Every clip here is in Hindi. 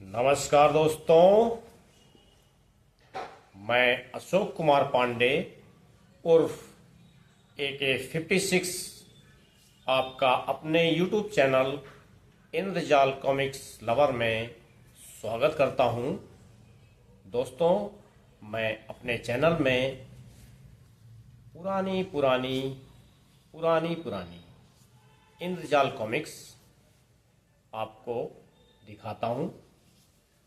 नमस्कार दोस्तों, मैं अशोक कुमार पांडे उर्फ AK56 आपका अपने YouTube चैनल इंद्रजाल कॉमिक्स लवर में स्वागत करता हूं। दोस्तों, मैं अपने चैनल में पुरानी पुरानी पुरानी पुरानी इंद्रजाल कॉमिक्स आपको दिखाता हूं,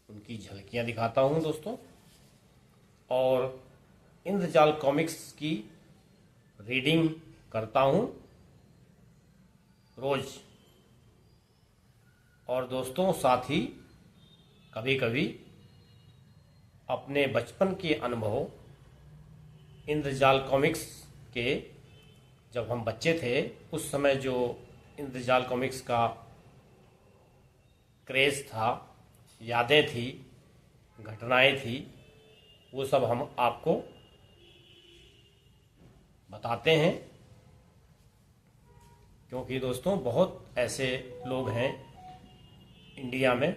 उनकी झलकियां दिखाता हूं दोस्तों। और इंद्रजाल कॉमिक्स की रीडिंग करता हूं रोज। और दोस्तों, साथ ही कभी कभी अपने बचपन के अनुभव इंद्रजाल कॉमिक्स के, जब हम बच्चे थे उस समय जो इंद्रजाल कॉमिक्स का क्रेज़ था, यादें थी, घटनाएं थी, वो सब हम आपको बताते हैं। क्योंकि दोस्तों, बहुत ऐसे लोग हैं इंडिया में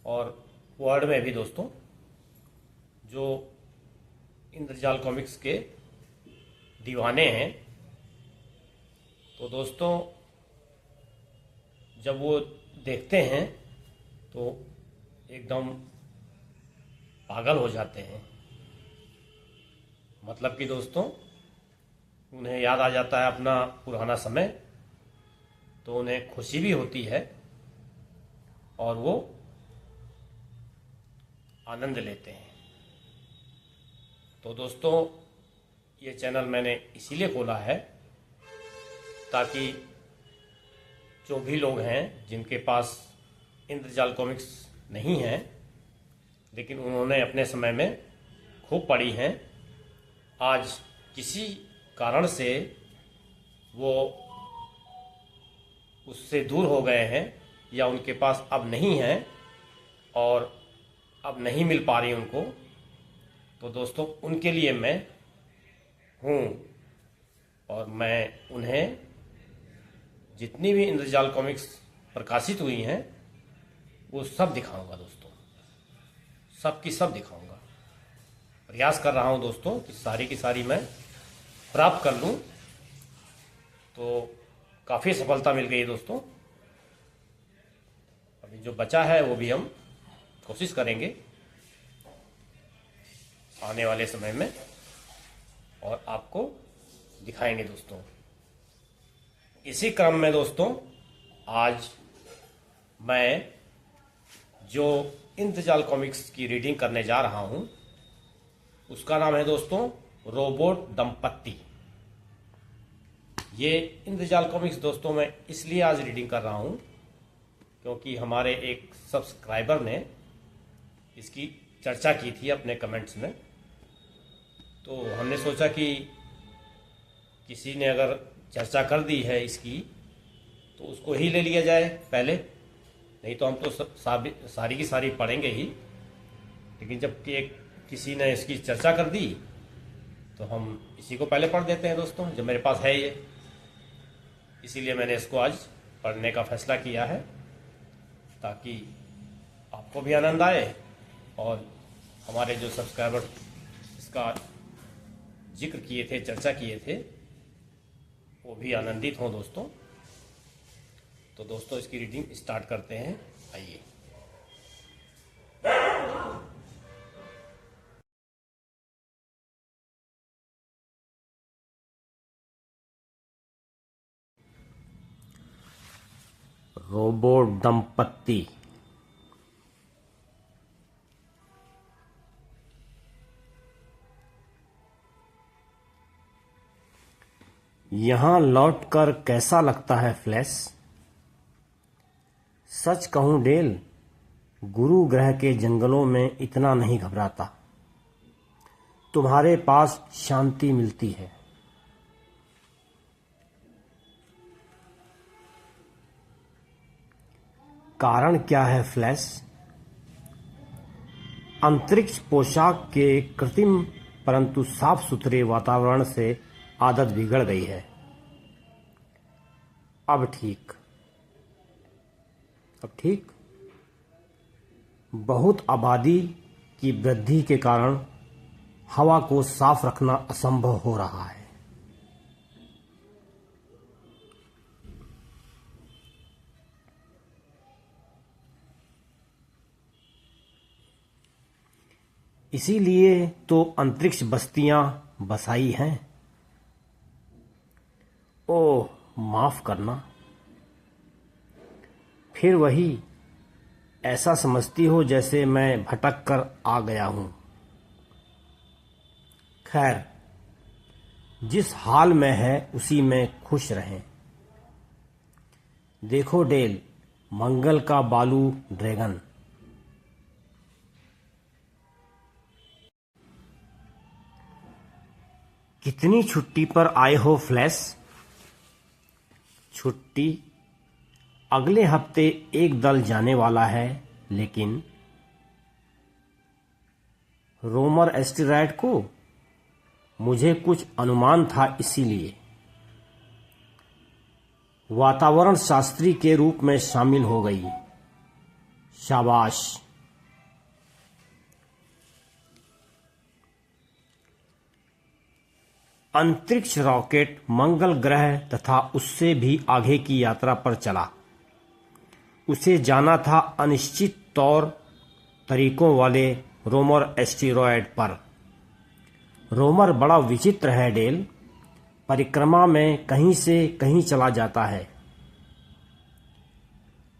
और वर्ल्ड में भी दोस्तों, जो इंद्रजाल कॉमिक्स के दीवाने हैं। तो दोस्तों, जब वो देखते हैं तो एकदम पागल हो जाते हैं। मतलब कि दोस्तों, उन्हें याद आ जाता है अपना पुराना समय, तो उन्हें खुशी भी होती है और वो आनंद लेते हैं। तो दोस्तों, ये चैनल मैंने इसीलिए खोला है ताकि जो भी लोग हैं जिनके पास इंद्रजाल कॉमिक्स नहीं है, लेकिन उन्होंने अपने समय में खूब पढ़ी हैं, आज किसी कारण से वो उससे दूर हो गए हैं या उनके पास अब नहीं है और अब नहीं मिल पा रही उनको, तो दोस्तों उनके लिए मैं हूँ। और मैं उन्हें जितनी भी इंद्रजाल कॉमिक्स प्रकाशित हुई हैं वो सब दिखाऊंगा दोस्तों, सब की सब दिखाऊंगा। प्रयास कर रहा हूं दोस्तों कि सारी की सारी मैं प्राप्त कर लूं। तो काफ़ी सफलता मिल गई दोस्तों। अभी जो बचा है वो भी हम कोशिश करेंगे आने वाले समय में और आपको दिखाएंगे दोस्तों। इसी क्रम में दोस्तों, आज मैं जो इंद्रजाल कॉमिक्स की रीडिंग करने जा रहा हूं उसका नाम है दोस्तों रोबोट दंपत्ति। ये इंद्रजाल कॉमिक्स दोस्तों मैं इसलिए आज रीडिंग कर रहा हूं क्योंकि हमारे एक सब्सक्राइबर ने इसकी चर्चा की थी अपने कमेंट्स में। तो हमने सोचा कि किसी ने अगर चर्चा कर दी है इसकी तो उसको ही ले लिया जाए पहले, नहीं तो हम तो सारी की सारी पढ़ेंगे ही। लेकिन जब कि एक किसी ने इसकी चर्चा कर दी तो हम इसी को पहले पढ़ देते हैं दोस्तों, जब मेरे पास है ये। इसीलिए मैंने इसको आज पढ़ने का फैसला किया है ताकि आपको भी आनंद आए और हमारे जो सब्सक्राइबर इसका जिक्र किए थे, चर्चा किए थे, वो भी आनंदित हों दोस्तों। तो दोस्तों, इसकी रीडिंग स्टार्ट करते हैं, आइए। रोबोट दंपत्ति। यहां लौटकर कैसा लगता है फ्लैश? सच कहूं डेल, गुरु ग्रह के जंगलों में इतना नहीं घबराता। तुम्हारे पास शांति मिलती है। कारण क्या है फ्लैश? अंतरिक्ष पोशाक के कृत्रिम परंतु साफ सुथरे वातावरण से आदत बिगड़ गई है। अब ठीक। बहुत आबादी की वृद्धि के कारण हवा को साफ रखना असंभव हो रहा है। इसीलिए तो अंतरिक्ष बस्तियां बसाई हैं। ओह, माफ करना। फिर वही, ऐसा समझती हो जैसे मैं भटक कर आ गया हूं। खैर, जिस हाल में है उसी में खुश रहें। देखो डेल, मंगल का बालू ड्रैगन। कितनी छुट्टी पर आए हो फ्लैश? छुट्टी? अगले हफ्ते एक दल जाने वाला है, लेकिन रोमर एस्टेरॉयड को? मुझे कुछ अनुमान था, इसीलिए वातावरण शास्त्री के रूप में शामिल हो गई। शाबाश। अंतरिक्ष रॉकेट मंगल ग्रह तथा उससे भी आगे की यात्रा पर चला। उसे जाना था अनिश्चित तौर तरीकों वाले रोमर एस्टेरॉयड पर। रोमर बड़ा विचित्र है डेल। परिक्रमा में कहीं से कहीं चला जाता है।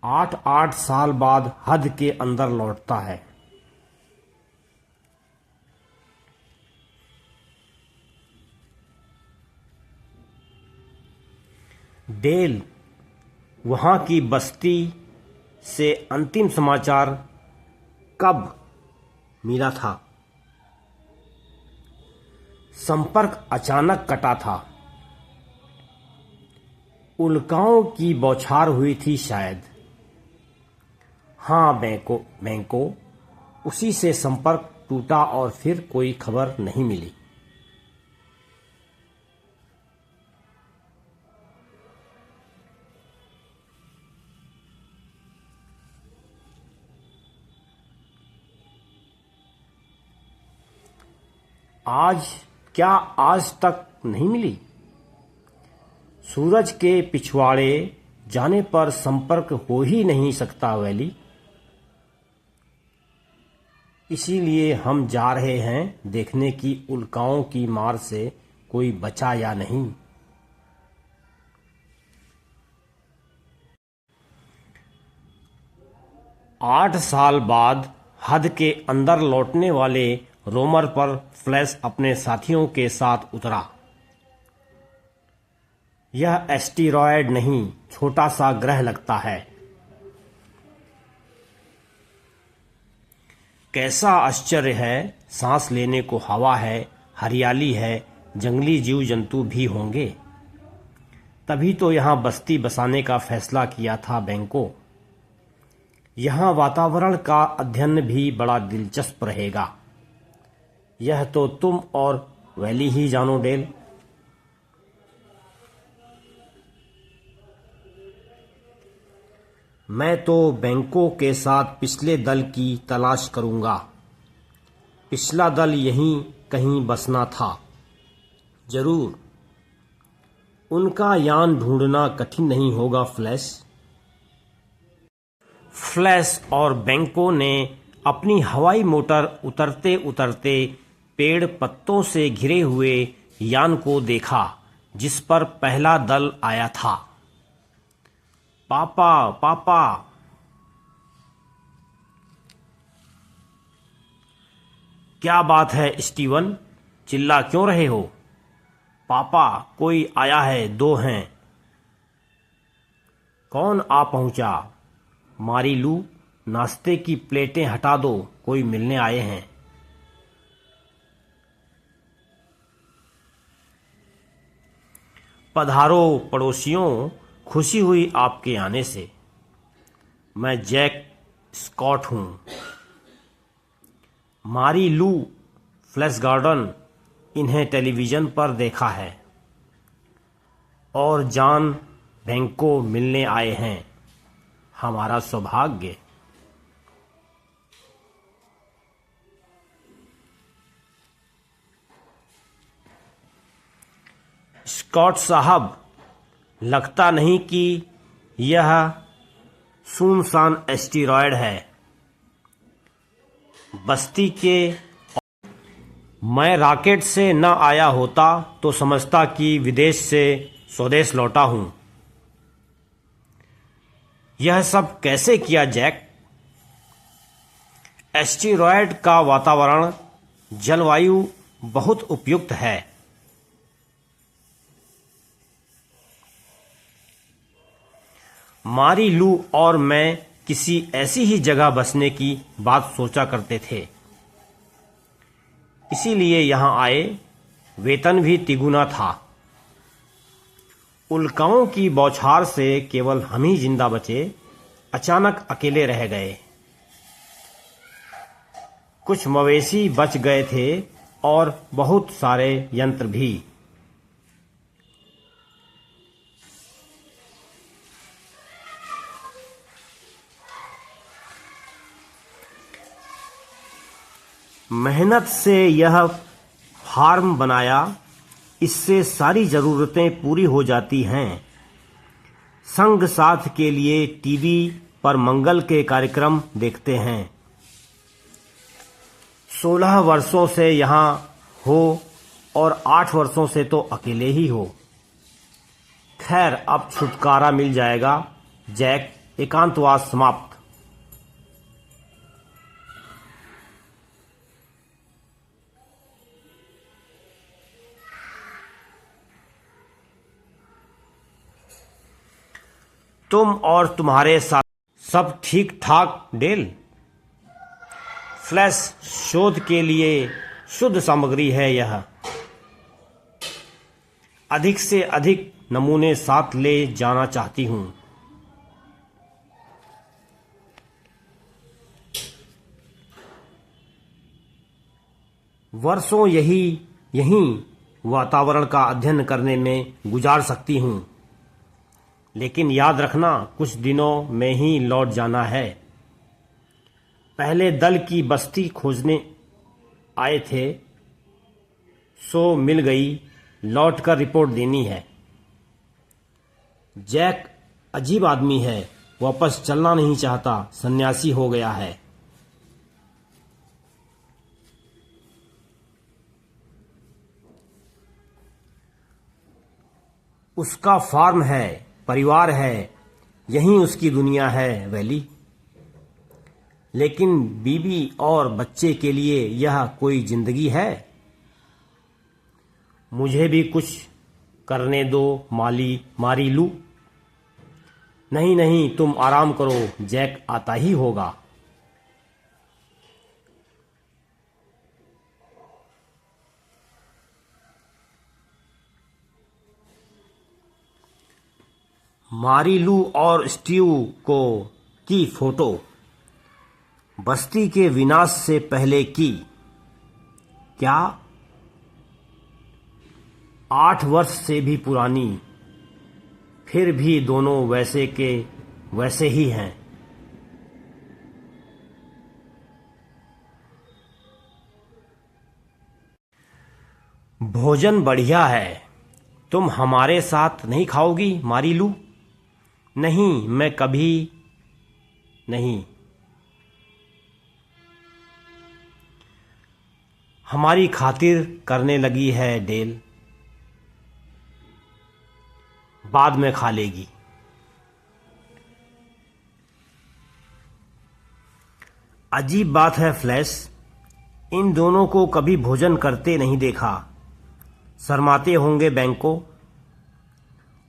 8-8 साल बाद हद के अंदर लौटता है। डेल, वहां की बस्ती से अंतिम समाचार कब मिला था? संपर्क अचानक कटा था। उल्काओं की बौछार हुई थी शायद। हाँ, बैंको उसी से संपर्क टूटा और फिर कोई खबर नहीं मिली। आज तक नहीं मिली? सूरज के पिछवाड़े जाने पर संपर्क हो ही नहीं सकता वैली। इसीलिए हम जा रहे हैं देखने की उल्काओं की मार से कोई बचा या नहीं। आठ साल बाद हद के अंदर लौटने वाले रोमर पर फ्लैश अपने साथियों के साथ उतरा। यह एस्टेरॉयड नहीं, छोटा सा ग्रह लगता है। कैसा आश्चर्य है! सांस लेने को हवा है, हरियाली है, जंगली जीव जंतु भी होंगे। तभी तो यहाँ बस्ती बसाने का फैसला किया था बैंको। यहाँ वातावरण का अध्ययन भी बड़ा दिलचस्प रहेगा। यह तो तुम और वैली ही जानो डेल। मैं तो बैंकों के साथ पिछले दल की तलाश करूंगा। पिछला दल यहीं कहीं बसना था। जरूर। उनका यान ढूंढना कठिन नहीं होगा फ्लैश। फ्लैश और बैंको ने अपनी हवाई मोटर उतरते उतरते पेड़ पत्तों से घिरे हुए यान को देखा जिस पर पहला दल आया था। पापा पापा! क्या बात है स्टीवन, चिल्ला क्यों रहे हो? पापा, कोई आया है, दो हैं। कौन आ पहुंचा? मारीलू, नाश्ते की प्लेटें हटा दो, कोई मिलने आए हैं। पधारो पड़ोसियों, खुशी हुई आपके आने से। मैं जैक स्कॉट हूं। मारी लू, फ्लैश गार्डन, इन्हें टेलीविजन पर देखा है। और जॉन बैंको मिलने आए हैं। हमारा सौभाग्य। स्कॉट साहब, लगता नहीं कि यह सुनसान एस्टेरॉयड है। बस्ती के मैं रॉकेट से न आया होता तो समझता कि विदेश से स्वदेश लौटा हूं। यह सब कैसे किया जैक? एस्टेरॉयड का वातावरण, जलवायु बहुत उपयुक्त है। मारी लू और मैं किसी ऐसी ही जगह बसने की बात सोचा करते थे, इसीलिए यहां आए। वेतन भी तिगुना था। उल्काओं की बौछार से केवल हम ही जिंदा बचे। अचानक अकेले रह गए। कुछ मवेशी बच गए थे और बहुत सारे यंत्र भी। मेहनत से यह फार्म बनाया। इससे सारी जरूरतें पूरी हो जाती हैं। संग साथ के लिए टीवी पर मंगल के कार्यक्रम देखते हैं। 16 वर्षों से यहाँ हो और 8 वर्षों से तो अकेले ही हो। खैर, अब छुटकारा मिल जाएगा। जैक, एकांतवास समाप्त। तुम और तुम्हारे साथ सब ठीक ठाक डेल? फ्लैश शोध के लिए शुद्ध सामग्री है यह। अधिक से अधिक नमूने साथ ले जाना चाहती हूं। वर्षों यहीं वातावरण का अध्ययन करने में गुजार सकती हूं, लेकिन याद रखना, कुछ दिनों में ही लौट जाना है। पहले दल की बस्ती खोजने आए थे, सो मिल गई। लौटकर रिपोर्ट देनी है। जैक अजीब आदमी है। वापस चलना नहीं चाहता। सन्यासी हो गया है। उसका फार्म है, परिवार है, यही उसकी दुनिया है वैली। लेकिन बीवी और बच्चे के लिए यह कोई जिंदगी है? मुझे भी कुछ करने दो मारी लू। नहीं नहीं, तुम आराम करो। जैक आता ही होगा। मारी लू और स्टीव की फोटो बस्ती के विनाश से पहले की। क्या 8 वर्ष से भी पुरानी। फिर भी दोनों वैसे के वैसे ही हैं। भोजन बढ़िया है। तुम हमारे साथ नहीं खाओगी मारी लू? नहीं, मैं कभी नहीं। हमारी खातिर करने लगी है डेल। बाद में खा लेगी। अजीब बात है फ्लैश, इन दोनों को कभी भोजन करते नहीं देखा। शर्माते होंगे बैंको।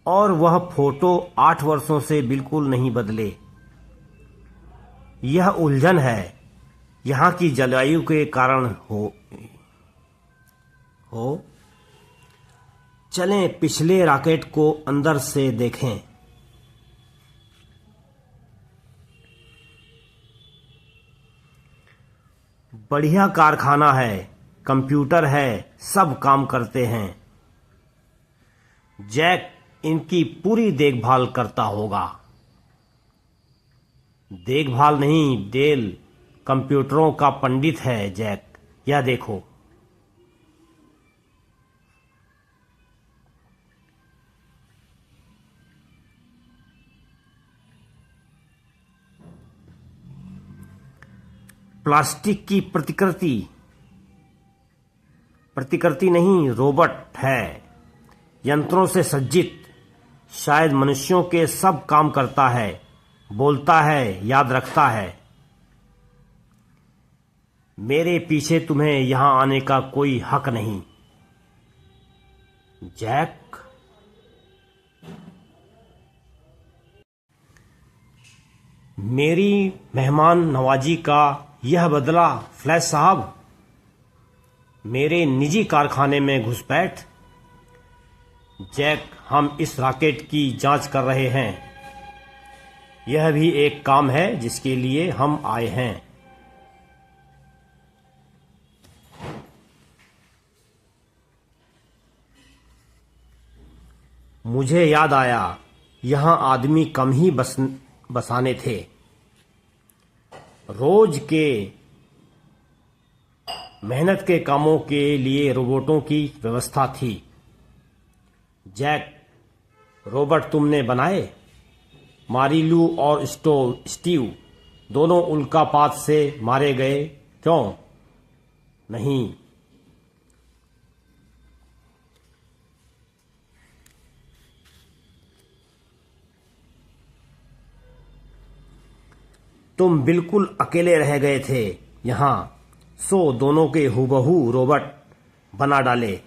और वह फोटो 8 वर्षों से बिल्कुल नहीं बदले। यह उलझन है। यहाँ की जलवायु के कारण हो। चलें पिछले रॉकेट को अंदर से देखें। बढ़िया कारखाना है, कंप्यूटर है, सब काम करते हैं। जैक इनकी पूरी देखभाल करता होगा। देखभाल नहीं डेल, कंप्यूटरों का पंडित है जैक। यह देखो। प्लास्टिक की प्रतिकृति नहीं, रोबोट है, यंत्रों से सज्जित, शायद मनुष्यों के सब काम करता है, बोलता है, याद रखता है। मेरे पीछे तुम्हें यहां आने का कोई हक नहीं। जैक, मेरी मेहमान नवाजी का यह बदला फ्लैश साहब, मेरे निजी कारखाने में घुसपैठ। जैक, हम इस रॉकेट की जांच कर रहे हैं। यह भी एक काम है जिसके लिए हम आए हैं। मुझे याद आया, यहां आदमी कम ही बसाने थे। रोज के मेहनत के कामों के लिए रोबोटों की व्यवस्था थी। जैक, रोबोट तुमने बनाए? मारीलू और स्टीव दोनों उल्कापात से मारे गए, क्यों नहीं? तुम बिल्कुल अकेले रह गए थे यहां, सो दोनों के हूबहू रोबोट बना डाले।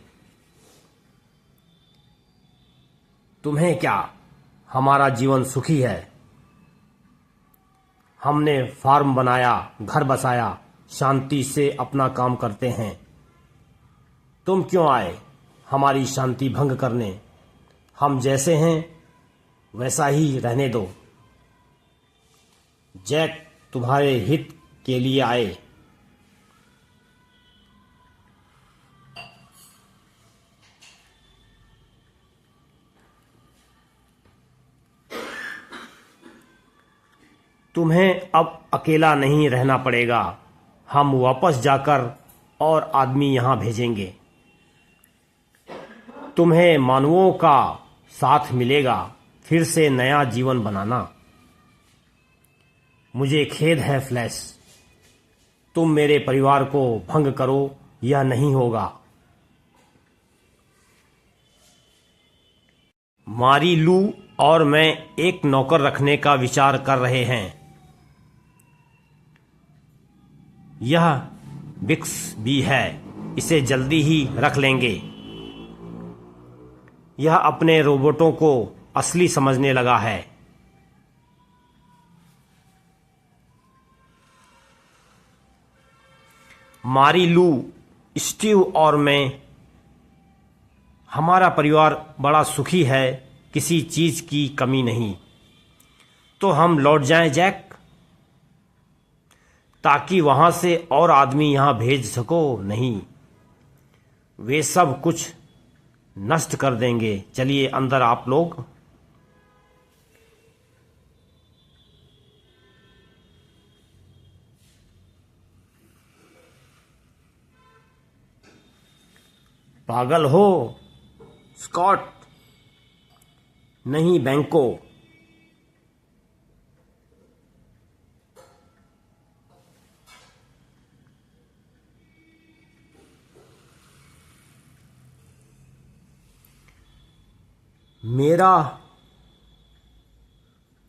तुम्हें क्या, हमारा जीवन सुखी है। हमने फार्म बनाया, घर बसाया, शांति से अपना काम करते हैं। तुम क्यों आए हमारी शांति भंग करने? हम जैसे हैं वैसा ही रहने दो। जैक, तुम्हारे हित के लिए आए। तुम्हें अब अकेला नहीं रहना पड़ेगा। हम वापस जाकर और आदमी यहां भेजेंगे। तुम्हें मानवों का साथ मिलेगा, फिर से नया जीवन बनाना। मुझे खेद है फ्लैश, तुम मेरे परिवार को भंग करो, यह नहीं होगा। मारीलू और मैं एक नौकर रखने का विचार कर रहे हैं। यह बिक्स भी है, इसे जल्दी ही रख लेंगे। यह अपने रोबोटों को असली समझने लगा है। मारीलू, स्टीव और मैं, हमारा परिवार बड़ा सुखी है, किसी चीज की कमी नहीं। तो हम लौट जाएं जैक, ताकि वहां से और आदमी यहां भेज सको? नहीं, वे सब कुछ नष्ट कर देंगे। चलिए अंदर आप लोग। पागल हो स्कॉट? नहीं बैंको।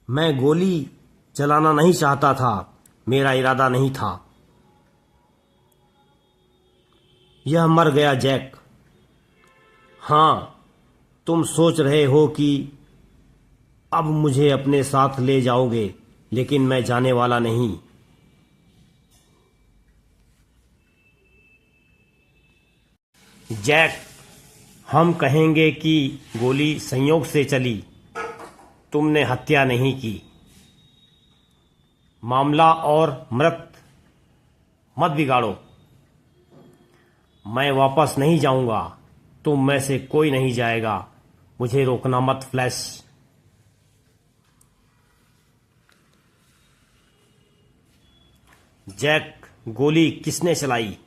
मैं गोली चलाना नहीं चाहता था, मेरा इरादा नहीं था। यह मर गया जैक। हाँ, तुम सोच रहे हो कि अब मुझे अपने साथ ले जाओगे, लेकिन मैं जाने वाला नहीं। जैक, हम कहेंगे कि गोली संयोग से चली, तुमने हत्या नहीं की। मामला और मृत मत बिगाड़ो। मैं वापस नहीं जाऊंगा, तुम में से कोई नहीं जाएगा। मुझे रोकना मत फ्लैश। जैक, गोली किसने चलाई?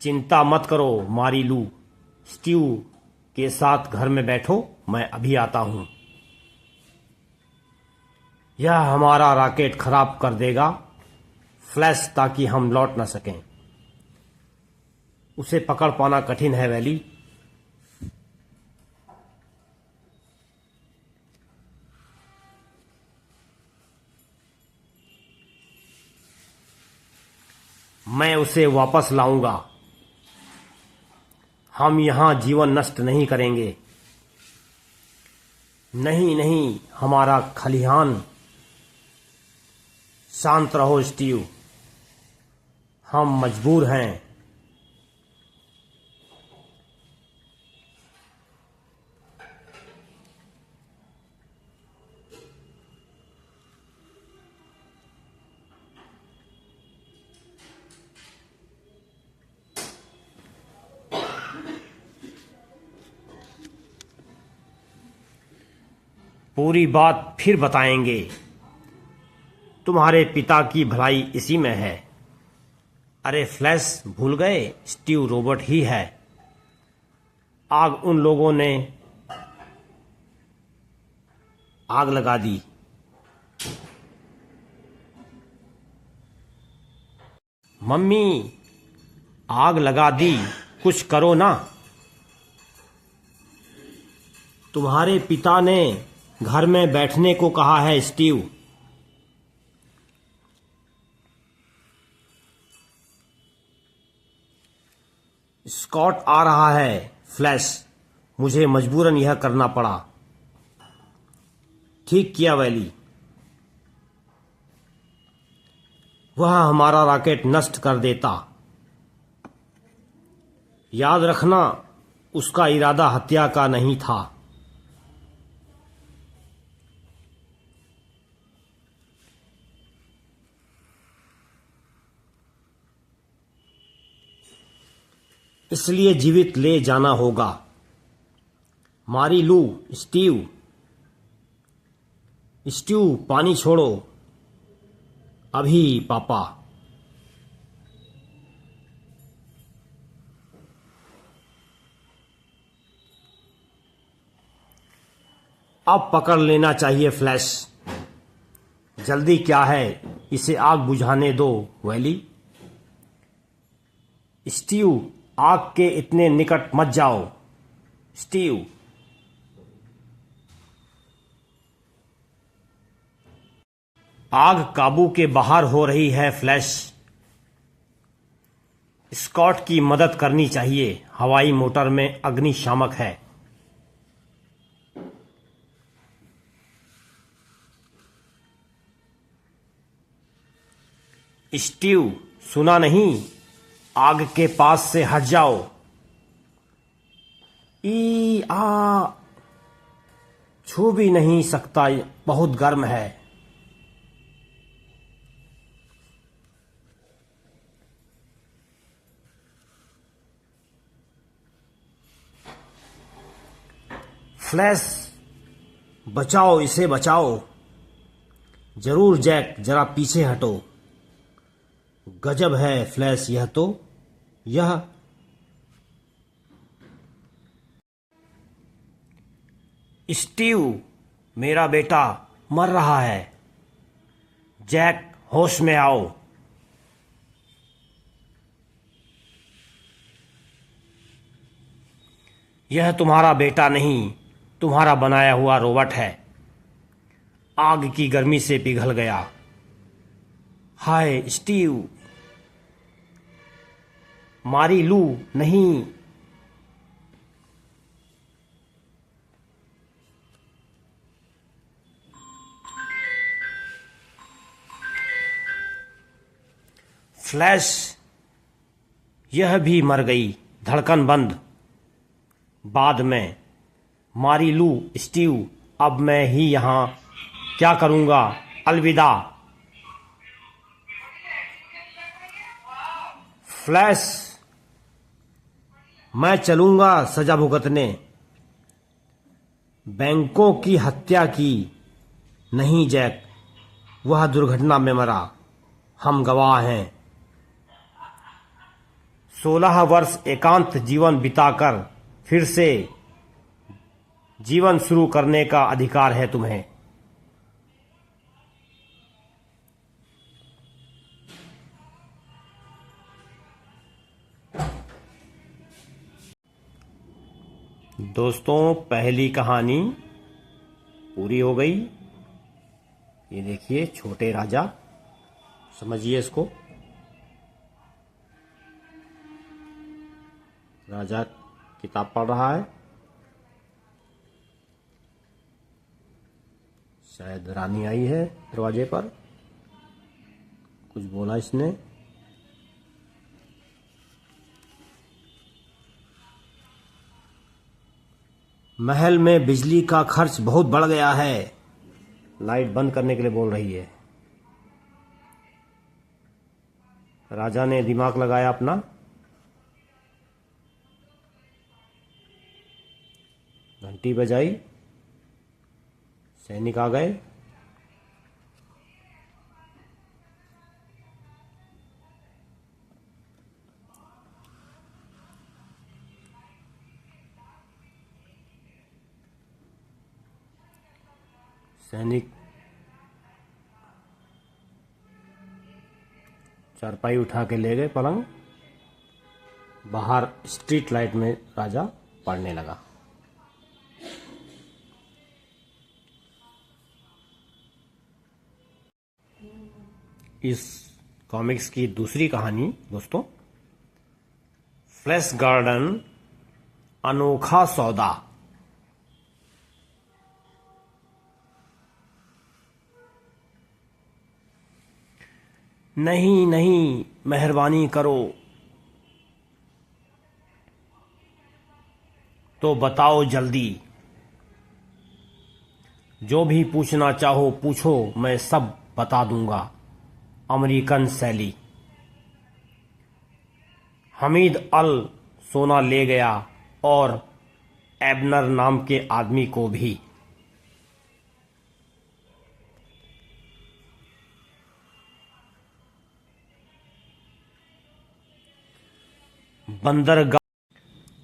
चिंता मत करो मारीलू, स्टीव के साथ घर में बैठो, मैं अभी आता हूं। यह हमारा रॉकेट खराब कर देगा, फ्लैश, ताकि हम लौट ना सकें। उसे पकड़ पाना कठिन है वैली। मैं उसे वापस लाऊंगा। हम यहां जीवन नष्ट नहीं करेंगे। नहीं नहीं, हमारा खलिहान। शांत रहो स्टीव, हम मजबूर हैं। पूरी बात फिर बताएंगे। तुम्हारे पिता की भलाई इसी में है। अरे फ्लैश, भूल गए, स्टीव रोबोट ही है। आग उन लोगों ने आग लगा दी। मम्मी, आग लगा दी, कुछ करो ना। तुम्हारे पिता ने घर में बैठने को कहा है स्टीव। स्कॉट आ रहा है फ्लैश, मुझे मजबूरन यह करना पड़ा। ठीक किया वैली, वह हमारा रॉकेट नष्ट कर देता। याद रखना, उसका इरादा हत्या का नहीं था। इसलिए जीवित ले जाना होगा। मारी लू, स्टीव, स्टीव पानी छोड़ो अभी पापा। अब पकड़ लेना चाहिए फ्लैश। जल्दी क्या है, इसे आग बुझाने दो वैली। स्टीव, आग के इतने निकट मत जाओ। स्टीव, आग काबू के बाहर हो रही है फ्लैश। स्कॉट की मदद करनी चाहिए। हवाई मोटर में अग्निशामक है। स्टीव, सुना नहीं? आग के पास से हट जाओ। ई आ, छू भी नहीं सकता, बहुत गर्म है। फ्लैश, बचाओ इसे, बचाओ। जरूर जैक, जरा पीछे हटो। गजब है फ्लैश, यह तो यह स्टीव, मेरा बेटा मर रहा है। जैक, होश में आओ। यह तुम्हारा बेटा नहीं, तुम्हारा बनाया हुआ रोबोट है। आग की गर्मी से पिघल गया। हाय स्टीव। मारी लू, नहीं। फ्लैश, यह भी मर गई। धड़कन बंद। बाद में। मारी लू, स्टीव, अब मैं ही यहां क्या करूंगा। अलविदा। फ्लैश, मैं चलूंगा सजा भुगतने। बैंकों की हत्या की नहीं जैक, वह दुर्घटना में मरा। हम गवाह हैं। 16 वर्ष एकांत जीवन बिताकर फिर से जीवन शुरू करने का अधिकार है तुम्हें। दोस्तों, पहली कहानी पूरी हो गई। ये देखिए, छोटे राजा, समझिए इसको। राजा किताब पढ़ रहा है, शायद रानी आई है दरवाजे पर, कुछ बोला इसने। महल में बिजली का खर्च बहुत बढ़ गया है, लाइट बंद करने के लिए बोल रही है। राजा ने दिमाग लगाया अपना, घंटी बजाई, सैनिक आ गए। सैनिक चारपाई उठा के ले गए, पलंग। बाहर स्ट्रीट लाइट में राजा पढ़ने लगा। इस कॉमिक्स की दूसरी कहानी दोस्तों, फ्लैश गार्डन अनोखा सौदा। नहीं नहीं, मेहरबानी करो तो बताओ जल्दी। जो भी पूछना चाहो पूछो, मैं सब बता दूंगा। अमेरिकन सैली। हमीद अल सोना ले गया और एबनर नाम के आदमी को भी। बंदरगाह।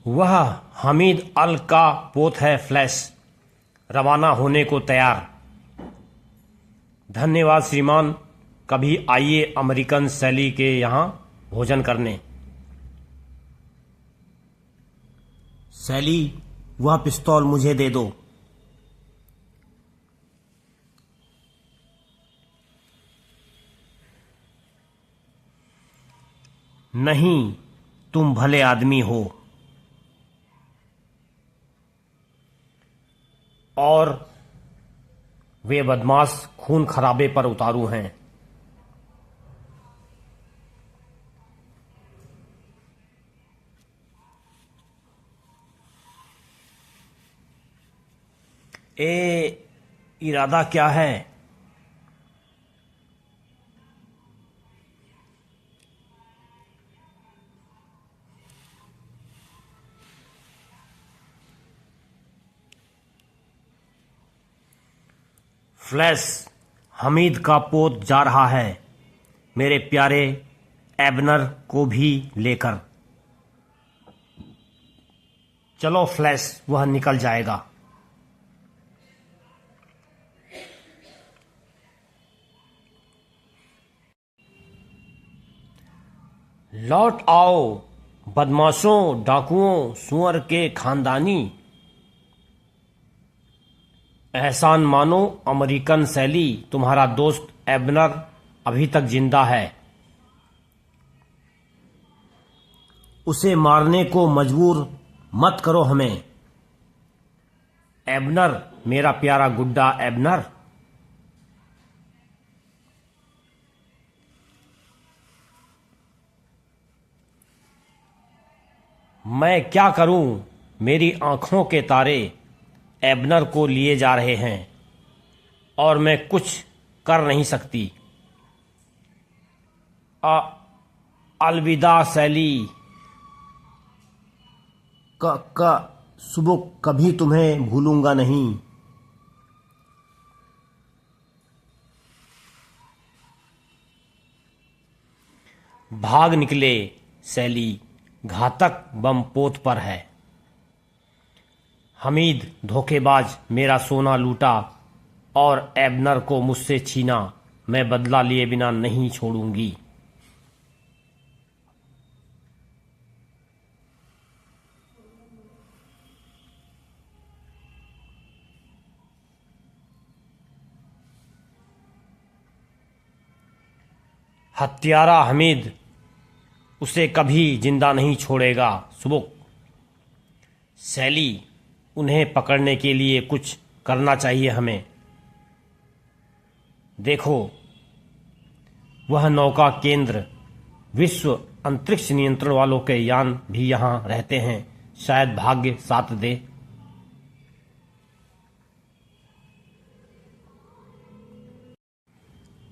वह हमीद अल का पोत है फ्लैश, रवाना होने को तैयार। धन्यवाद श्रीमान, कभी आइए अमेरिकन शैली के यहाँ भोजन करने। शैली, वह पिस्तौल मुझे दे दो। नहीं, तुम भले आदमी हो और वे बदमाश खून खराबे पर उतारू हैं। इरादा क्या है? फ्लैश, हमीद का पोत जा रहा है, मेरे प्यारे एबनर को भी लेकर। चलो फ्लैश, वह निकल जाएगा। लौट आओ बदमाशों, डाकुओं, सुअर के खानदानी। एहसान मानो अमेरिकन शैली, तुम्हारा दोस्त एबनर अभी तक जिंदा है। उसे मारने को मजबूर मत करो हमें। एबनर, मेरा प्यारा गुड्डा एबनर। मैं क्या करूं, मेरी आंखों के तारे एबनर को लिए जा रहे हैं और मैं कुछ कर नहीं सकती। अलविदा सैली। का सुबह कभी तुम्हें भूलूंगा नहीं। भाग निकले सैली, घातक बम पोत पर है। हमीद धोखेबाज, मेरा सोना लूटा और एबनर को मुझसे छीना। मैं बदला लिए बिना नहीं छोड़ूंगी। हत्यारा हमीद उसे कभी जिंदा नहीं छोड़ेगा। सुबुक, सैली, उन्हें पकड़ने के लिए कुछ करना चाहिए हमें। देखो, वह नौका केंद्र विश्व अंतरिक्ष नियंत्रण वालों के यान भी यहाँ रहते हैं। शायद भाग्य साथ दे।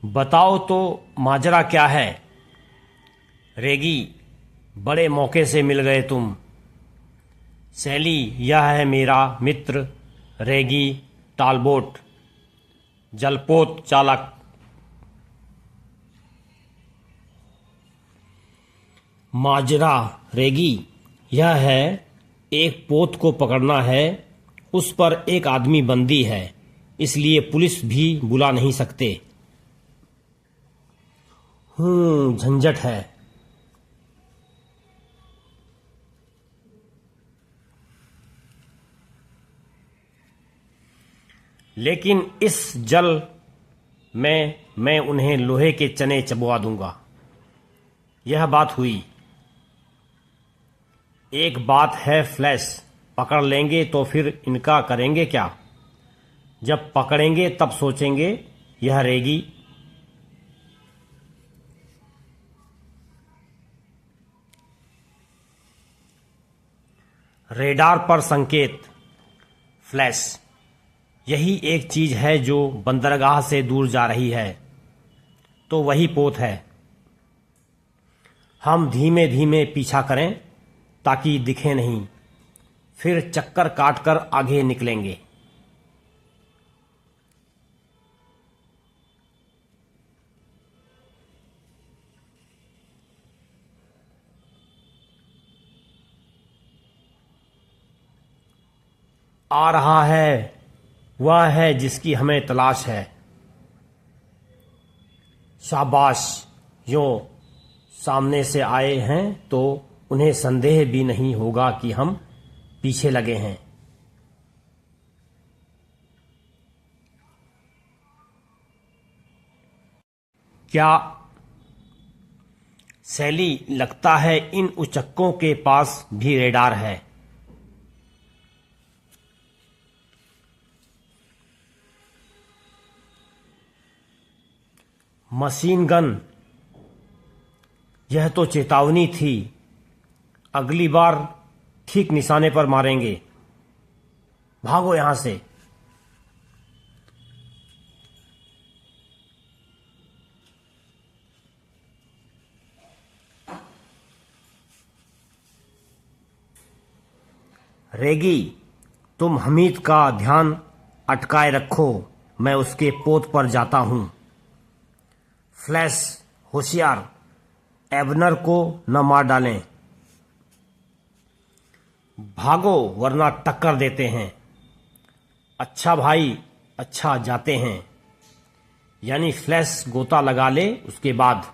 बताओ तो माजरा क्या है? रेगी, बड़े मौके से मिल गए तुम। सैली, यह है मेरा मित्र रेगी टालबोट, जलपोत चालक। माजरा, रेगी, यह है, एक पोत को पकड़ना है। उस पर एक आदमी बंदी है, इसलिए पुलिस भी बुला नहीं सकते। झंझट है। लेकिन इस जल में मैं उन्हें लोहे के चने चबवा दूंगा। यह बात हुई। एक बात है फ्लैश, पकड़ लेंगे तो फिर इनका करेंगे क्या? जब पकड़ेंगे तब सोचेंगे। यह रेगी। रेडार पर संकेत। फ्लैश, यही एक चीज है जो बंदरगाह से दूर जा रही है। तो वही पोत है। हम धीमे धीमे पीछा करें ताकि दिखे नहीं, फिर चक्कर काटकर आगे निकलेंगे। आ रहा है, वह है जिसकी हमें तलाश है। शाबाश, यो सामने से आए हैं तो उन्हें संदेह भी नहीं होगा कि हम पीछे लगे हैं। क्या सैली, लगता है इन उचक्कों के पास भी रेडार है। मशीन गन, यह तो चेतावनी थी। अगली बार ठीक निशाने पर मारेंगे। भागो यहां से। रेगी, तुम हमीद का ध्यान अटकाए रखो, मैं उसके पोत पर जाता हूं। फ्लैश, होशियार, एबनर को न मार डालें। भागो वरना टक्कर देते हैं। अच्छा भाई, अच्छा, जाते हैं। यानी फ्लैश गोता लगा ले, उसके बाद।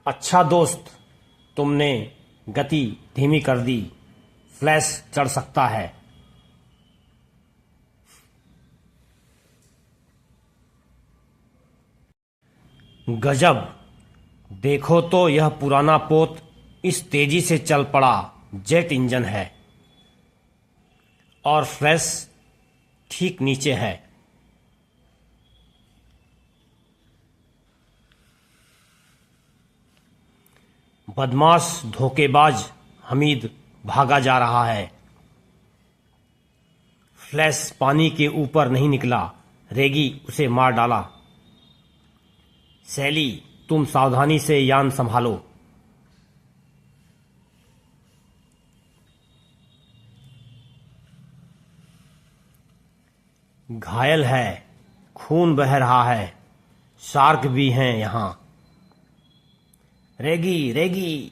अच्छा दोस्त, तुमने गति धीमी कर दी। फ्लैश चढ़ सकता है। गजब, देखो तो यह पुराना पोत इस तेजी से चल पड़ा। जेट इंजन है और फ्लैश ठीक नीचे है। बदमाश धोखेबाज हमीद भागा जा रहा है। फ्लैश पानी के ऊपर नहीं निकला। रेगी उसे मार डाला। सैली, तुम सावधानी से यान संभालो। घायल है, खून बह रहा है। शार्क भी हैं यहां। रेगी, रेगी।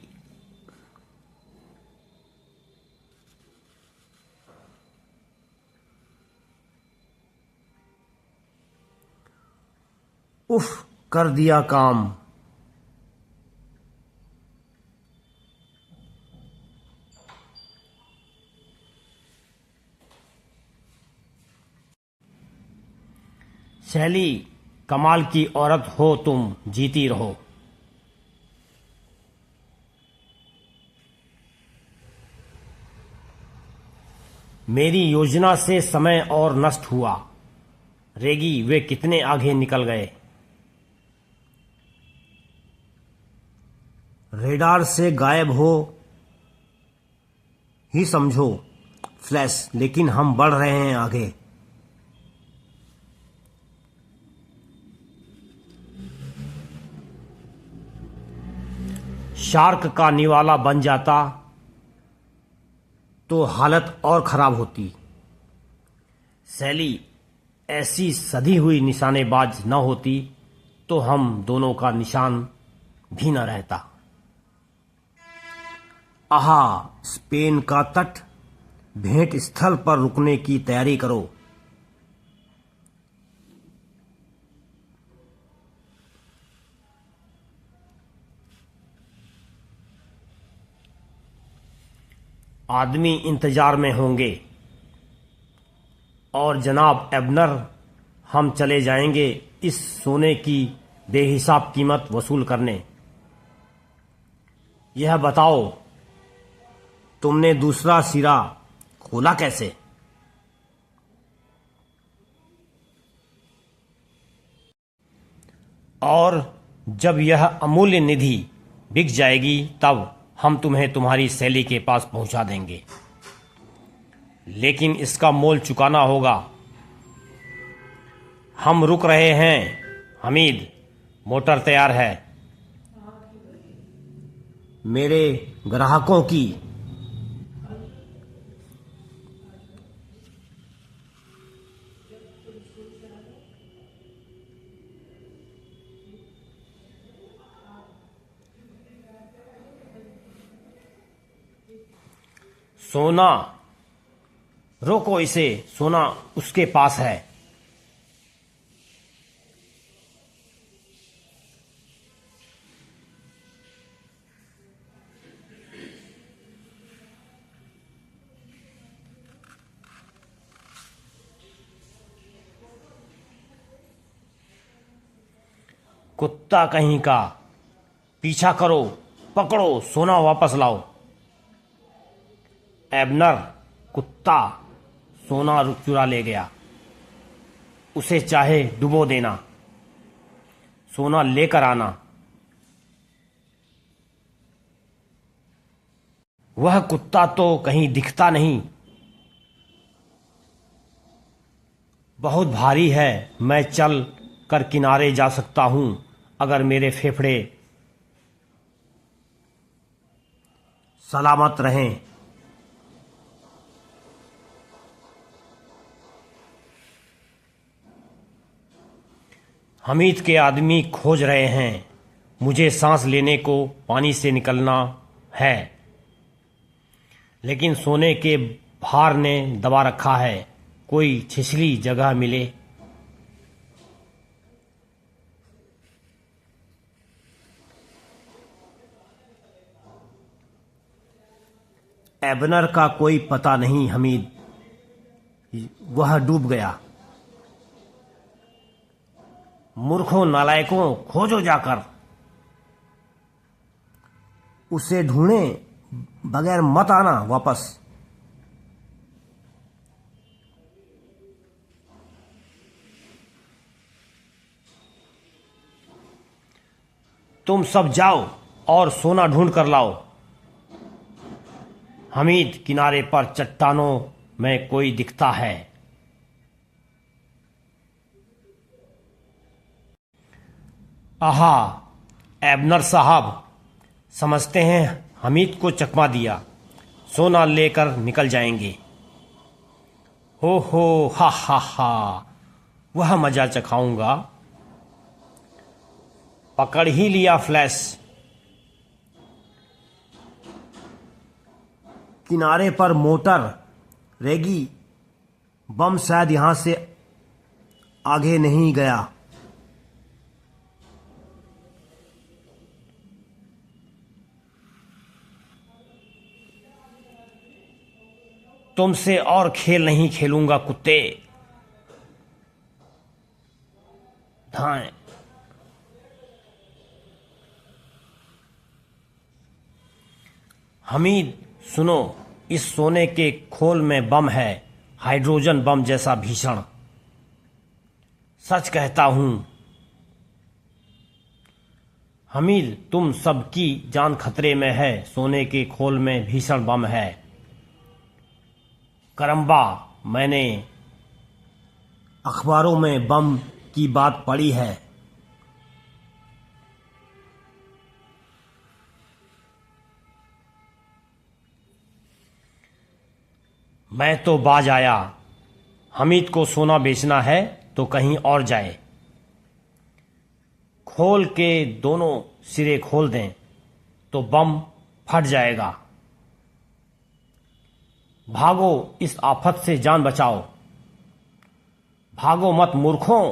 उफ, कर दिया काम। शैली, कमाल की औरत हो तुम, जीती रहो। मेरी योजना से समय और नष्ट हुआ। रेगी, वे कितने आगे निकल गए। रेडार से गायब हो ही समझो फ्लैश, लेकिन हम बढ़ रहे हैं आगे। शार्क का निवाला बन जाता तो हालत और खराब होती। सैली, ऐसी सधी हुई निशानेबाज न होती तो हम दोनों का निशान भी न रहता। आहा, स्पेन का तट, भेंट स्थल पर रुकने की तैयारी करो। आदमी इंतजार में होंगे और जनाब एबनर, हम चले जाएंगे इस सोने की बेहिसाब कीमत वसूल करने। यह बताओ, तुमने दूसरा सिरा खोला कैसे? और जब यह अमूल्य निधि बिक जाएगी तब हम तुम्हें तुम्हारी सैली के पास पहुंचा देंगे, लेकिन इसका मोल चुकाना होगा। हम रुक रहे हैं हमीद, मोटर तैयार है। मेरे ग्राहकों की सोना, रोको इसे, सोना उसके पास है। कुत्ता कहीं का, पीछा करो, पकड़ो, सोना वापस लाओ। एबनर, कुत्ता सोना चुरा ले गया, उसे चाहे डुबो देना, सोना लेकर आना। वह कुत्ता तो कहीं दिखता नहीं, बहुत भारी है। मैं चल कर किनारे जा सकता हूं अगर मेरे फेफड़े सलामत रहें। हमीद के आदमी खोज रहे हैं, मुझे सांस लेने को पानी से निकलना है, लेकिन सोने के भार ने दबा रखा है। कोई छिछली जगह मिले। एबनर का कोई पता नहीं हमीद, वह डूब गया। मूर्खों, नालायकों, खोजो जाकर उसे, ढूंढें, बगैर मत आना वापस। तुम सब जाओ और सोना ढूंढ कर लाओ। हमीद, किनारे पर चट्टानों में कोई दिखता है। आहा, एबनर साहब, समझते हैं हमीद को चकमा दिया, सोना लेकर निकल जाएंगे। हो, हा हा हा, वह मजा चखाऊंगा। पकड़ ही लिया फ्लैश। किनारे पर मोटर, रेगी, बम शायद यहां से आगे नहीं गया। तुमसे और खेल नहीं खेलूंगा कुत्ते। हमीद सुनो, इस सोने के खोल में बम है, हाइड्रोजन बम जैसा भीषण। सच कहता हूं हमीद, तुम सबकी जान खतरे में है, सोने के खोल में भीषण बम है। करम्बा, मैंने अखबारों में बम की बात पढ़ी है। मैं तो बाज आया। हमीद को सोना बेचना है तो कहीं और जाए। खोल के दोनों सिरे खोल दें तो बम फट जाएगा। भागो, इस आफत से जान बचाओ। भागो मत मूर्खों।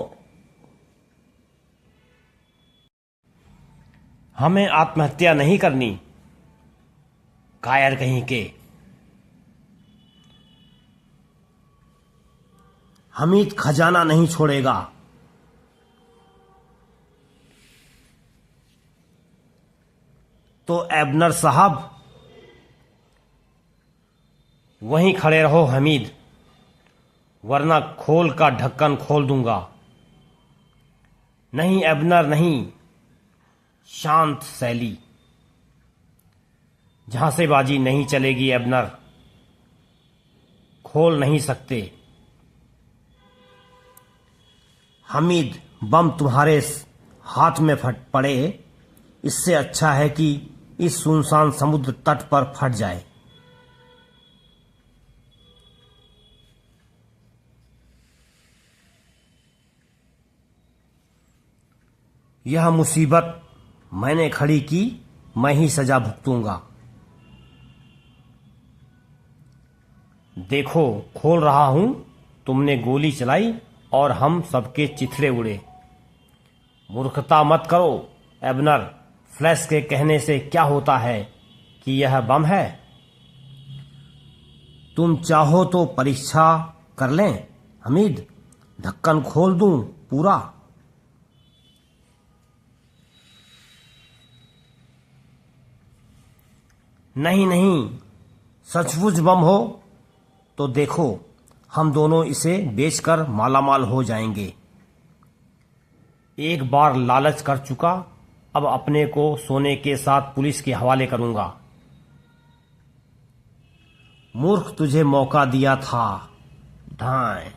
हमें आत्महत्या नहीं करनी, कायर कहीं के। हमीद खजाना नहीं छोड़ेगा। तो एबनर साहब, वहीं खड़े रहो हमीद, वरना खोल का ढक्कन खोल दूंगा। नहीं एबनर नहीं, शांत सैली, जहां से बाजी नहीं चलेगी एबनर, खोल नहीं सकते। हमीद, बम तुम्हारे हाथ में फट पड़े, इससे अच्छा है कि इस सुनसान समुद्र तट पर फट जाए। यह मुसीबत मैंने खड़ी की, मैं ही सजा भुगतूंगा। देखो, खोल रहा हूं, तुमने गोली चलाई और हम सबके चिथड़े उड़े। मूर्खता मत करो एबनर, फ्लैश के कहने से क्या होता है कि यह बम है। तुम चाहो तो परीक्षा कर लें हमीद, ढक्कन खोल दूं पूरा। नहीं नहीं, सचमुच बम हो तो देखो, हम दोनों इसे बेचकर मालामाल हो जाएंगे। एक बार लालच कर चुका, अब अपने को सोने के साथ पुलिस के हवाले करूंगा। मूर्ख, तुझे मौका दिया था। ढाएं।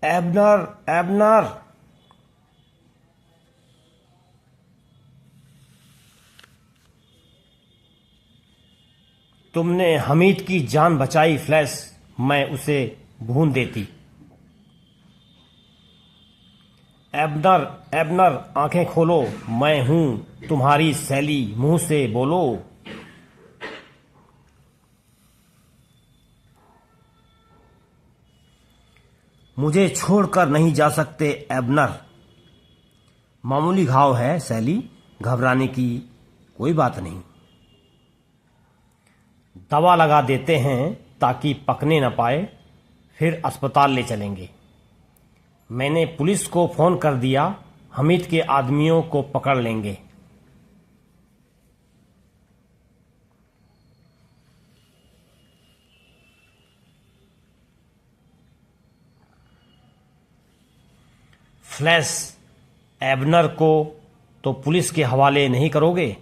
एबनर, एबनर। तुमने हमीद की जान बचाई फ्लैश, मैं उसे भून देती। एबनर, एबनर, आंखें खोलो, मैं हूं तुम्हारी सैली, मुंह से बोलो। मुझे छोड़कर नहीं जा सकते एबनर। मामूली घाव है सैली, घबराने की कोई बात नहीं। दवा लगा देते हैं ताकि पकने न पाए, फिर अस्पताल ले चलेंगे। मैंने पुलिस को फोन कर दिया, हमीद के आदमियों को पकड़ लेंगे। फ्लैश, एबनर को तो पुलिस के हवाले नहीं करोगे।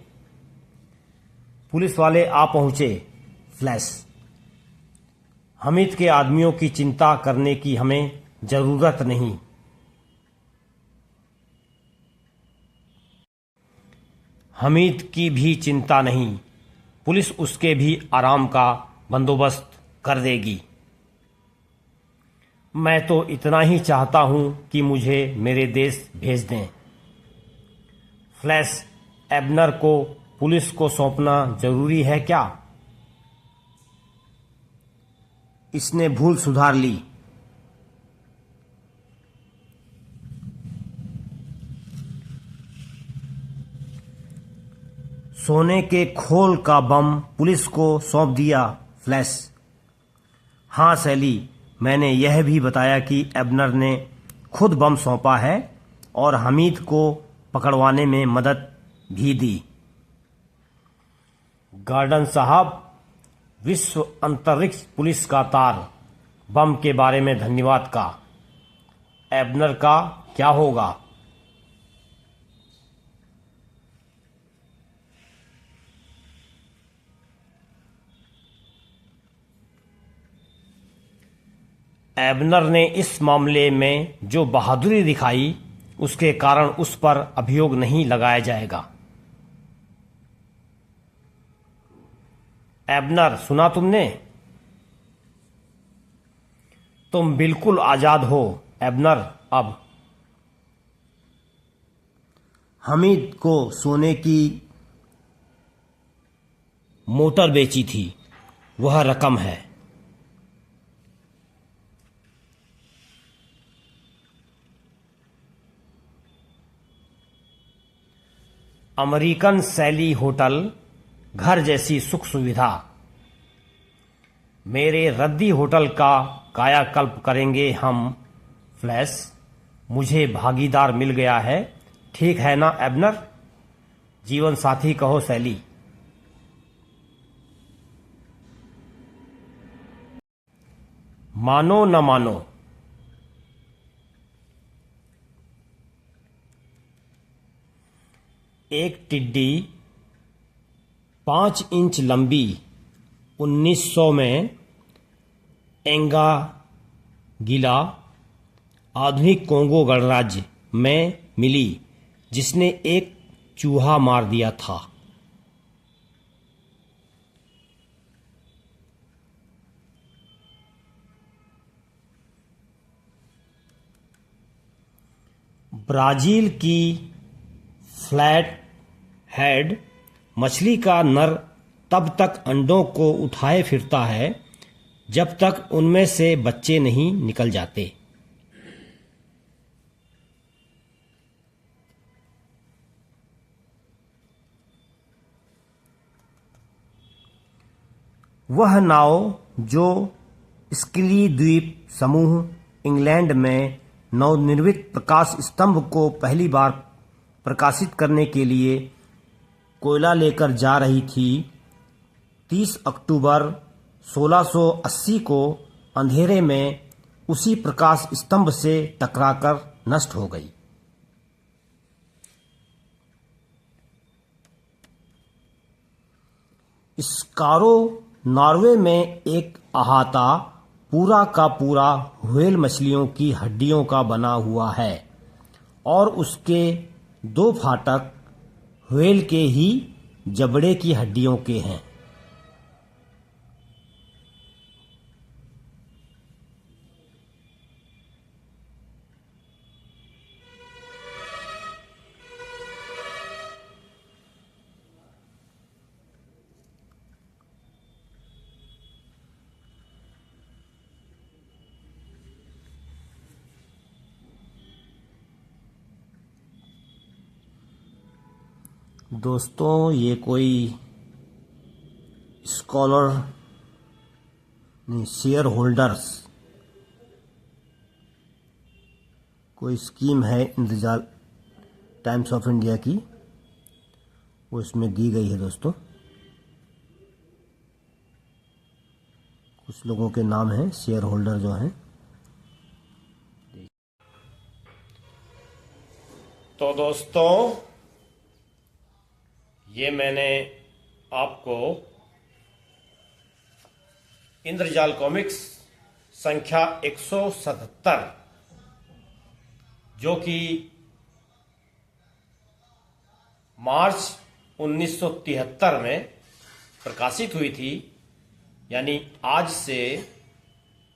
पुलिस वाले आ पहुंचे फ्लैश। हमीद के आदमियों की चिंता करने की हमें जरूरत नहीं। हमीद की भी चिंता नहीं, पुलिस उसके भी आराम का बंदोबस्त कर देगी। मैं तो इतना ही चाहता हूं कि मुझे मेरे देश भेज दें। फ्लैश, एबनर को पुलिस को सौंपना जरूरी है क्या? इसने भूल सुधार ली। सोने के खोल का बम पुलिस को सौंप दिया फ्लैश। हाँ सैली, मैंने यह भी बताया कि एबनर ने खुद बम सौंपा है और हमीद को पकड़वाने में मदद भी दी। गार्डन साहब, विश्व अंतरिक्ष पुलिस का तार बम के बारे में धन्यवाद का एबनर का क्या होगा? एबनर ने इस मामले में जो बहादुरी दिखाई उसके कारण उस पर अभियोग नहीं लगाया जाएगा। एबनर, सुना तुमने? तुम बिल्कुल आजाद हो एबनर। अब हमीद को सोने की मोटर बेची थी, वह रकम है। अमेरिकन शैली होटल, घर जैसी सुख सुविधा। मेरे रद्दी होटल का कायाकल्प करेंगे हम फ्लैश। मुझे भागीदार मिल गया है, ठीक है ना एबनर? जीवन साथी कहो शैली। मानो न मानो, एक टिड्डी 5 इंच लंबी 1900 में एंगागिला, आधुनिक कोंगो गणराज्य में मिली, जिसने एक चूहा मार दिया था। ब्राजील की फ्लैट हेड मछली का नर तब तक अंडों को उठाए फिरता है जब तक उनमें से बच्चे नहीं निकल जाते। वह नाव जो स्किली द्वीप समूह इंग्लैंड में नवनिर्मित प्रकाश स्तंभ को पहली बार प्रकाशित करने के लिए कोयला लेकर जा रही थी, 30 अक्टूबर 1680 को अंधेरे में उसी प्रकाश स्तंभ से टकराकर नष्ट हो गई। स्कारो नॉर्वे में एक अहाता पूरा का पूरा व्हेल मछलियों की हड्डियों का बना हुआ है और उसके 2 फाटक व्हेल के ही जबड़े की हड्डियों के हैं। दोस्तों, ये कोई स्कॉलर नहीं, शेयर होल्डर्स कोई स्कीम है इंद्रजाल टाइम्स ऑफ इंडिया की, वो इसमें दी गई है दोस्तों। कुछ लोगों के नाम हैं शेयर होल्डर जो हैं। तो दोस्तों, ये मैंने आपको इंद्रजाल कॉमिक्स संख्या 177 जो कि मार्च 1973 में प्रकाशित हुई थी, यानी आज से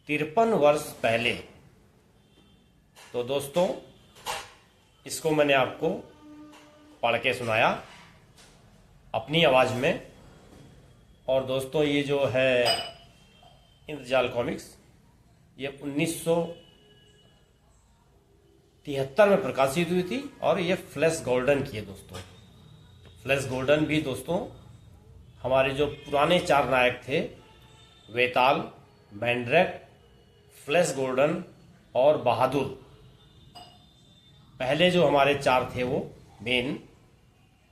53 वर्ष पहले। तो दोस्तों, इसको मैंने आपको पढ़ के सुनाया अपनी आवाज में। और दोस्तों, ये जो है इंद्रजाल कॉमिक्स, ये 1973 में प्रकाशित हुई थी और ये फ्लैश गॉर्डन की है दोस्तों। फ्लैश गॉर्डन भी दोस्तों हमारे जो पुराने 4 नायक थे, वेताल, मैंड्रैक, फ्लैश गॉर्डन और बहादुर, पहले जो हमारे 4 थे वो मेन,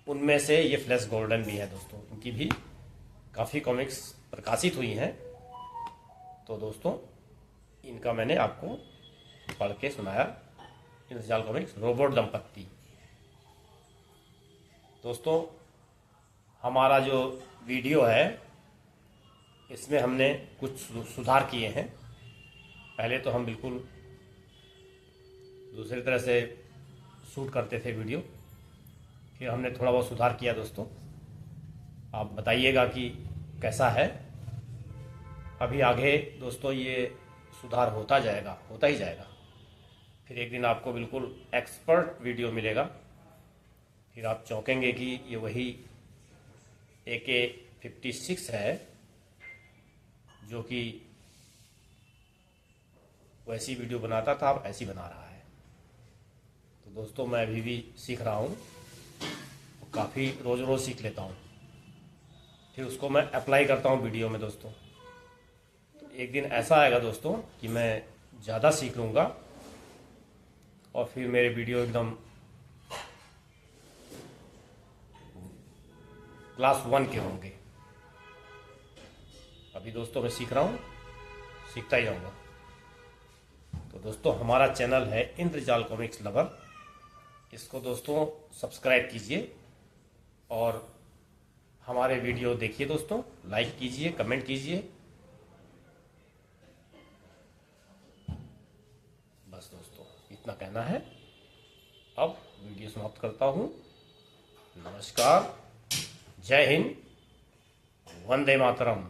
उनमें से ये फ्लैश गोल्डन भी है दोस्तों। इनकी भी काफ़ी कॉमिक्स प्रकाशित हुई हैं। तो दोस्तों इनका मैंने आपको पढ़ के सुनाया, इंद्रजाल कॉमिक्स रोबोट दंपत्ति। दोस्तों हमारा जो वीडियो है इसमें हमने कुछ सुधार किए हैं। पहले तो हम बिल्कुल दूसरी तरह से शूट करते थे वीडियो, फिर हमने थोड़ा बहुत सुधार किया दोस्तों। आप बताइएगा कि कैसा है। अभी आगे दोस्तों ये सुधार होता जाएगा, होता ही जाएगा। फिर एक दिन आपको बिल्कुल एक्सपर्ट वीडियो मिलेगा, फिर आप चौंकेंगे कि ये वही AK-56 है जो कि वैसी वीडियो बनाता था, अब ऐसी बना रहा है। तो दोस्तों मैं अभी भी सीख रहा हूँ, काफ़ी रोज़ रोज़ सीख लेता हूँ, फिर उसको मैं अप्लाई करता हूँ वीडियो में दोस्तों। तो एक दिन ऐसा आएगा दोस्तों कि मैं ज़्यादा सीख लूँगा और फिर मेरे वीडियो एकदम क्लास 1 के होंगे। अभी दोस्तों मैं सीख रहा हूँ, सीखता ही जाऊँगा। तो दोस्तों हमारा चैनल है इंद्रजाल कॉमिक्स लवर, इसको दोस्तों सब्सक्राइब कीजिए और हमारे वीडियो देखिए दोस्तों, लाइक कीजिए, कमेंट कीजिए। बस दोस्तों इतना कहना है। अब वीडियो समाप्त करता हूँ। नमस्कार, जय हिंद, वंदे मातरम।